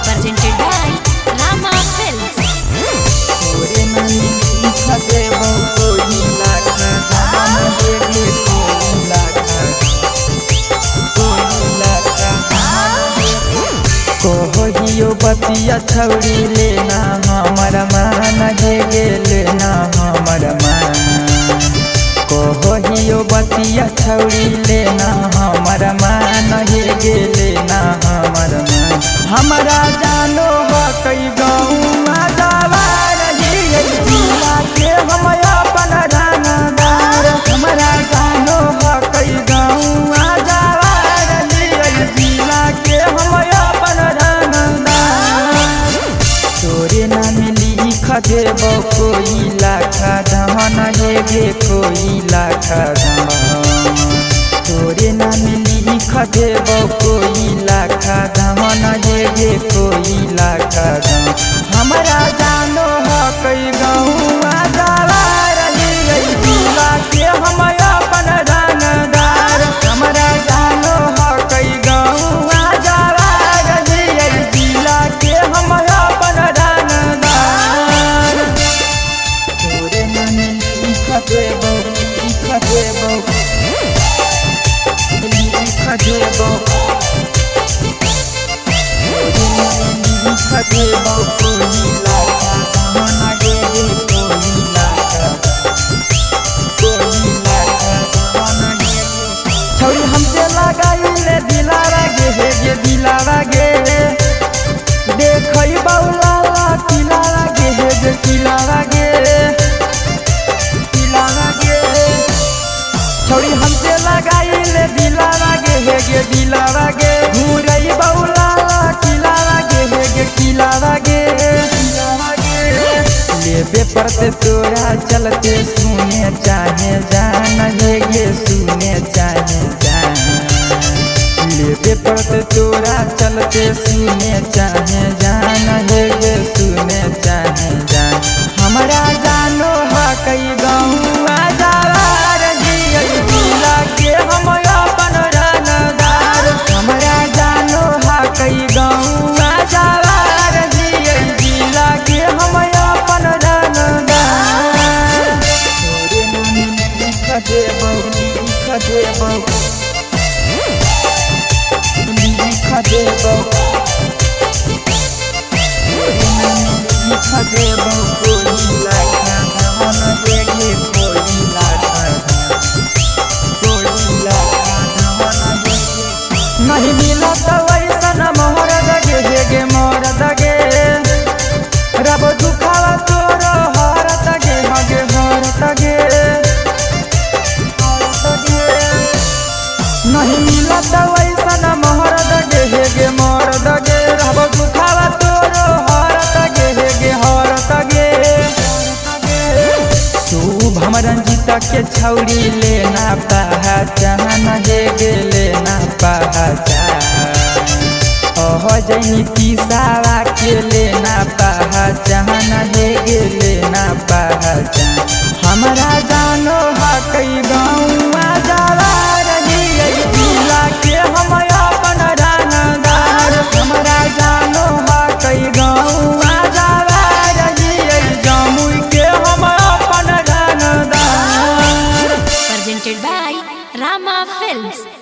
Presented by Rama Films. कोहियो बतिया छौरी लेना हमर मान हे लेना हमर मान। कोहियो बतिया छौरी लेना हमर मान हे लेना हमर मान। हमरा जानो हो कई गौवा जवार जिला के हम अपन रंगदार। हमरा जानो हो कई गौवा जवार जिला के हम अपन रंगदार। तोरे नाम लिख देबो कोई लाखा धन हे गे कोई लाखा धन। तोरे नाम लिख देबो कोई लाखा धन हे गे कोई लाखा धन। हमरा जानो हो कई गौवा जवार जिला के हम अपन रंगदार। हमरा जानो हो कई गौवा जवार जिला के हम अपन रंगदार। तोरे नाम लिख देबो लिख देबो लिख देबो कोई लाखा धन गे कोई लाखा धन गे। छौरी हमसे लगाइले दिलावा गे हे गे दिलावा गे। देखई बौला किलावा गे हे गे किलावा गे किलावा गे। छौरी हमसे लगाइले दिलावा गे हे गे दिलावा गे। घूरई बौला किलावा गे हे गे किलावा गे किलावा गे। लेबे पड़ते तोरा चलते सुने चाहे जान हे गे सुने चाहे जान। लेबे पड़ते तोरा चलते सुने चाहे जान हे गे सुने चाहे जान। हमरा जानो हा कई गौवा जवार जिला के हम अपन रंगदार। हमरा जानो हा कई गौवा जवार जिला के हम अपन रंगदार। तोरे नाम लिख देबो लिख देबो लिख देबो लिख देबो कोई लाखा धन हे गे कोई लाखा कोई लाखा धन हे गे। नहीं मिलत वैसन मोहरद गे हे गे मोहरद गे। रब दुखावा तोरो हरत गे हगे हरत गे हरत गे। नहीं मिलत वैसन मोहरद गे हे गे मोहरद गे। रब दुखावा तोरो हरत गे हे गे हरत गे हरत गे। शुभ हम रंजिता के छौरी लेना पहचान हे गे लेना पहचान। ओह जैनी किसावा के लेना पहचान हे गे लेना पहचान। हमरा जानो हा कई गौवा जवार जिला के हम अपन रंगदार। हमरा जानो हा कई गौवा जवार जमुई के हम अपन रंगदार। Presented by Rama Films.